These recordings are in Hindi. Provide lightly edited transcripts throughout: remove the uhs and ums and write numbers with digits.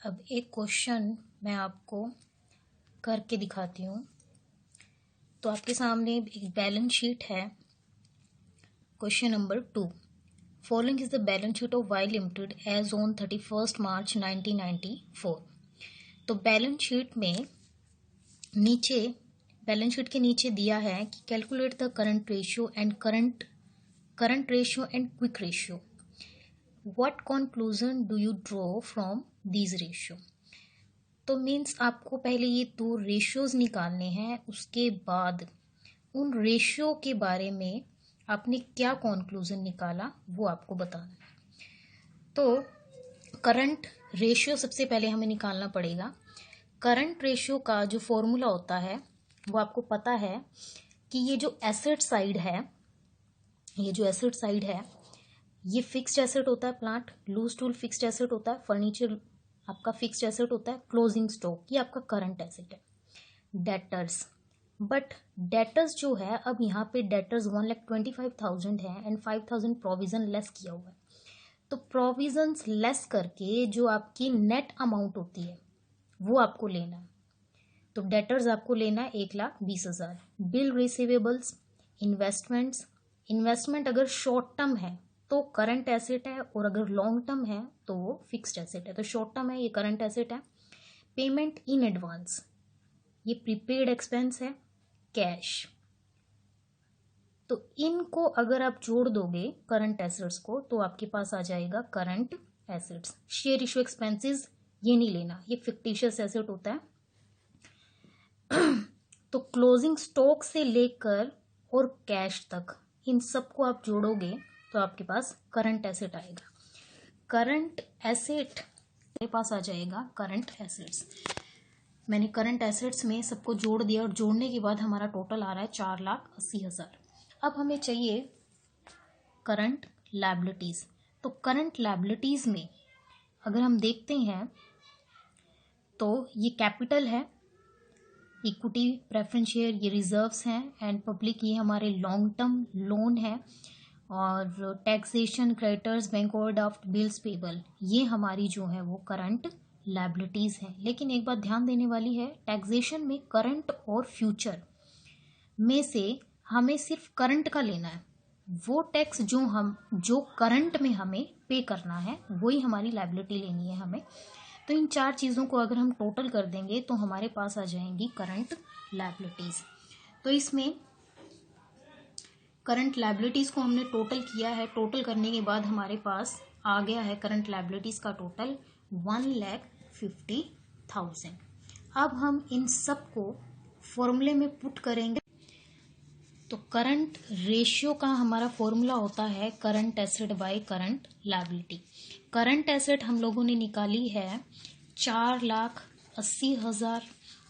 अब एक क्वेश्चन मैं आपको करके दिखाती हूँ। तो आपके सामने एक बैलेंस शीट है। Question number 2, following is the balance sheet of Y limited as on 31 March 1994। तो बैलेंस शीट में नीचे, बैलेंस शीट के नीचे दिया है कि calculate the current ratio and current ratio and quick ratio. What conclusion do you draw from these ratio. तो मीन्स आपको पहले ये दो रेशियोज निकालने हैं, उसके बाद उन रेशियो के बारे में आपने क्या कंक्लूजन निकाला वो आपको बताना है। तो करंट रेशियो सबसे पहले हमें निकालना पड़ेगा। करंट रेशियो का जो फॉर्मूला होता है वो आपको पता है कि ये जो एसेट साइड है, ये फिक्स्ड एसेट होता है, plant loose tool fixed asset होता है, फर्नीचर आपका फिक्स्ड एसेट होता है, क्लोजिंग स्टॉक ये आपका करंट एसेट है। डेटर्स, बट डेटर्स जो है, अब यहाँ पे डेटर्स 1,25,000 है एंड 5,000 प्रोविजन लेस किया हुआ है। तो प्रोविजंस लेस करके जो आपकी नेट अमाउंट होती है वो आपको लेना है। तो डेटर्स आपको लेना है 1,20,000। बिल रिसीवेबल्स, इन्वेस्टमेंट्स, इन्वेस्टमेंट अगर शॉर्ट टर्म है तो करंट एसेट है और अगर लॉन्ग टर्म है तो वो फिक्स्ड एसेट है। तो शॉर्ट टर्म है, ये करंट एसेट है। पेमेंट इन एडवांस, ये प्रीपेड एक्सपेंस है, कैश। तो इनको अगर आप जोड़ दोगे करंट एसेट्स को तो आपके पास आ जाएगा current assets. Share issue expenses ये नहीं लेना, ये फिक्टिशियस एसेट होता है। तो क्लोजिंग स्टॉक से लेकर और कैश तक इन सबको आप जोड़ोगे तो आपके पास करंट एसेट आएगा। करंट एसेट मेरे पास आ जाएगा करंट एसेट्स। मैंने करंट एसेट्स में सबको जोड़ दिया और जोड़ने के बाद हमारा टोटल आ रहा है 4,80,000। अब हमें चाहिए करंट लायबिलिटीज। तो करंट लायबिलिटीज में अगर हम देखते हैं तो ये कैपिटल है, इक्विटी प्रेफरेंस शेयर ये रिजर्व्स हैं, एंड पब्लिक ये हमारे लॉन्ग टर्म लोन है, और taxation, creditors, bank overdraft, bills payable ये हमारी जो है वो करंट लायबिलिटीज है। लेकिन एक बात ध्यान देने वाली है, टैक्सेशन में करंट और फ्यूचर में से हमें सिर्फ करंट का लेना है। वो टैक्स जो करंट में हमें पे करना है वही हमारी लायबिलिटी लेनी है हमें। तो इन चार चीज़ों को अगर हम टोटल कर देंगे तो हमारे पास आ जाएंगी करंट लायबिलिटीज। तो इसमें करंट लायबिलिटीज को हमने टोटल किया है। टोटल करने के बाद हमारे पास आ गया है करंट लायबिलिटीज का टोटल 1,50,000। अब हम इन सब को फॉर्मूले में पुट करेंगे। तो करंट रेशियो का हमारा फॉर्मूला होता है current asset by current liability. Current asset हम लोगों ने निकाली है 4,80,000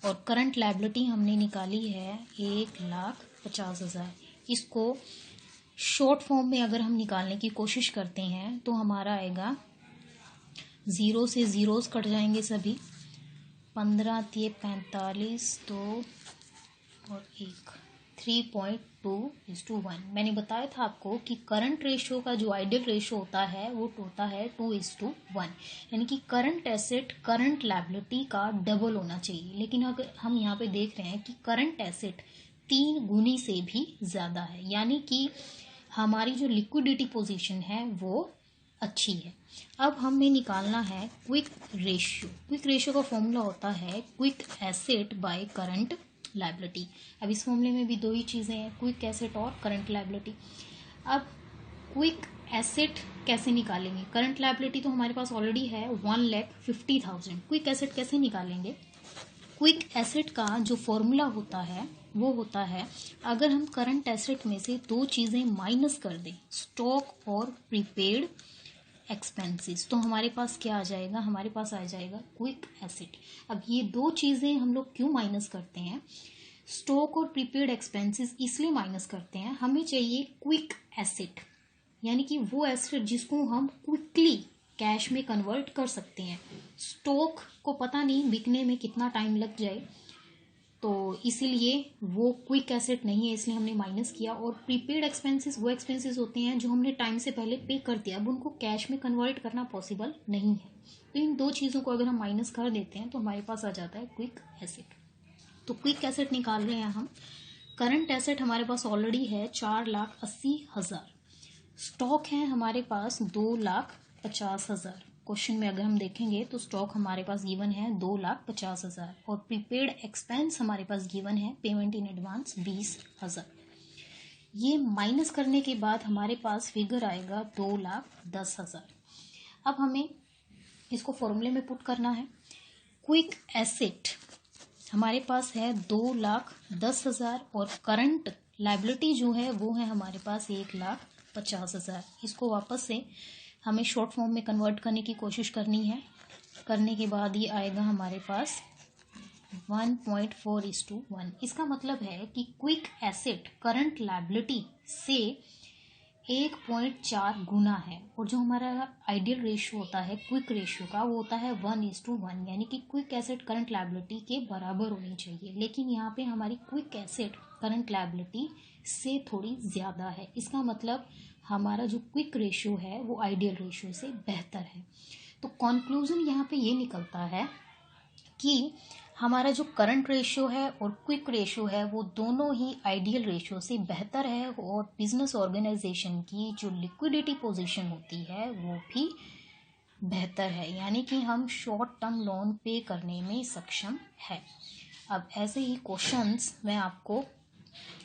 और करंट लायबिलिटी हमने निकाली है 1,50,000। इसको शॉर्ट फॉर्म में अगर हम निकालने की कोशिश करते हैं तो हमारा आएगा, जीरो से जीरोस कट जाएंगे सभी, 15 × 45 2 और 1, 3.2:1। मैंने बताया था आपको कि करंट रेशियो का जो आइडियल रेशियो होता है वो होता है 2:1, यानी कि करंट एसेट करंट लायबिलिटी का डबल होना चाहिए। लेकिन अगर हम यहाँ पे देख रहे हैं कि करंट एसेट 3 गुनी से भी ज़्यादा है, यानी कि हमारी जो लिक्विडिटी पोजीशन है वो अच्छी है। अब हमें निकालना है क्विक रेशियो। क्विक रेशियो का फॉर्मूला होता है quick asset by current liability. अब इस फॉर्मूले में भी दो ही चीज़ें हैं, क्विक एसेट और करंट लायबिलिटी। अब क्विक एसेट कैसे निकालेंगे? करंट लायबिलिटी तो हमारे पास ऑलरेडी है 1,50,000। क्विक एसेट कैसे निकालेंगे? क्विक एसेट का जो फॉर्मूला होता है वो होता है, अगर हम करंट एसेट में से दो चीज़ें माइनस कर दें, स्टॉक और प्रीपेड एक्सपेंसेस, तो हमारे पास क्या आ जाएगा? हमारे पास आ जाएगा क्विक एसेट। अब ये दो चीज़ें हम लोग क्यों माइनस करते हैं? स्टॉक और प्रीपेड एक्सपेंसेस इसलिए माइनस करते हैं, हमें चाहिए क्विक एसेट, यानी कि वो एसेट जिसको हम क्विकली कैश में कन्वर्ट कर सकते हैं। स्टॉक को पता नहीं बिकने में कितना टाइम लग जाए, तो इसीलिए वो क्विक एसेट नहीं है, इसलिए हमने माइनस किया। और प्रीपेड एक्सपेंसेस वो एक्सपेंसेस होते हैं जो हमने टाइम से पहले पे कर दिया, अब उनको कैश में कन्वर्ट करना पॉसिबल नहीं है। तो इन दो चीज़ों को अगर हम माइनस कर देते हैं तो हमारे पास आ जाता है क्विक एसेट। तो क्विक एसेट निकाल रहे हैं हम। करंट एसेट हमारे पास ऑलरेडी है 4,80,000। स्टॉक है हमारे पास 2,50,000। क्वेश्चन में अगर हम देखेंगे तो स्टॉक हमारे पास गिवन है 2,50,000 और प्रीपेड एक्सपेंस हमारे पास गिवन है पेमेंट इन एडवांस 20,000। ये माइनस करने के बाद हमारे पास फिगर आएगा 2,10,000। अब हमें इसको फॉर्मूले में पुट करना है। क्विक एसेट हमारे पास है 2,10,000 और करंट लायबिलिटी जो है वो है हमारे पास 1,50,000। इसको वापस से हमें शॉर्ट फॉर्म में कन्वर्ट करने की कोशिश करनी है। करने के बाद ये आएगा हमारे पास 1.4:1। इसका मतलब है कि क्विक एसेट करंट लायबिलिटी से 1.4 गुना है और जो हमारा आइडियल रेशियो होता है क्विक रेशियो का वो होता है 1:1, यानी कि क्विक एसेट करंट लायबिलिटी के बराबर होनी चाहिए। लेकिन यहाँ पे हमारी क्विक एसेट करंट लायबिलिटी से थोड़ी ज़्यादा है। इसका मतलब हमारा जो क्विक रेशियो है वो आइडियल रेशियो से बेहतर है। तो कंक्लूजन यहाँ पे ये निकलता है कि हमारा जो करंट रेशियो है और क्विक रेशियो है वो दोनों ही आइडियल रेशियो से बेहतर है और बिजनेस ऑर्गेनाइजेशन की जो लिक्विडिटी पोजीशन होती है वो भी बेहतर है, यानी कि हम शॉर्ट टर्म लोन पे करने में सक्षम है। अब ऐसे ही क्वेश्चंस मैं आपको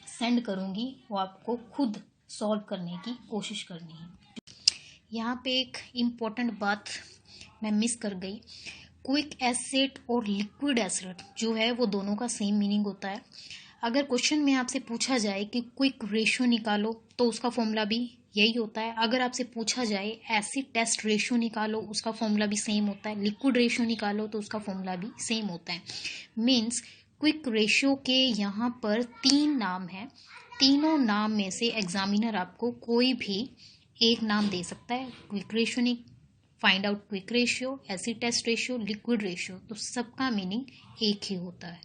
सेंड करूँगी, वो आपको खुद सॉल्व करने की कोशिश करनी है। यहाँ पे एक इम्पोर्टेंट बात मैं मिस कर गई। क्विक एसेट और लिक्विड एसेट जो है वो दोनों का सेम मीनिंग होता है। अगर क्वेश्चन में आपसे पूछा जाए कि क्विक रेशियो निकालो तो उसका फॉर्मूला भी यही होता है। अगर आपसे पूछा जाए एसिड टेस्ट रेशियो निकालो उसका फॉर्मूला भी सेम होता है। लिक्विड रेशियो निकालो तो उसका फॉर्मूला भी सेम होता है। मीन्स क्विक रेशियो के यहाँ पर 3 नाम हैं। तीनों नाम में से एग्जामिनर आपको कोई भी एक नाम दे सकता है। Quick ratio find out quick ratio, acid test ratio, liquid ratio, तो सबका मीनिंग एक ही होता है।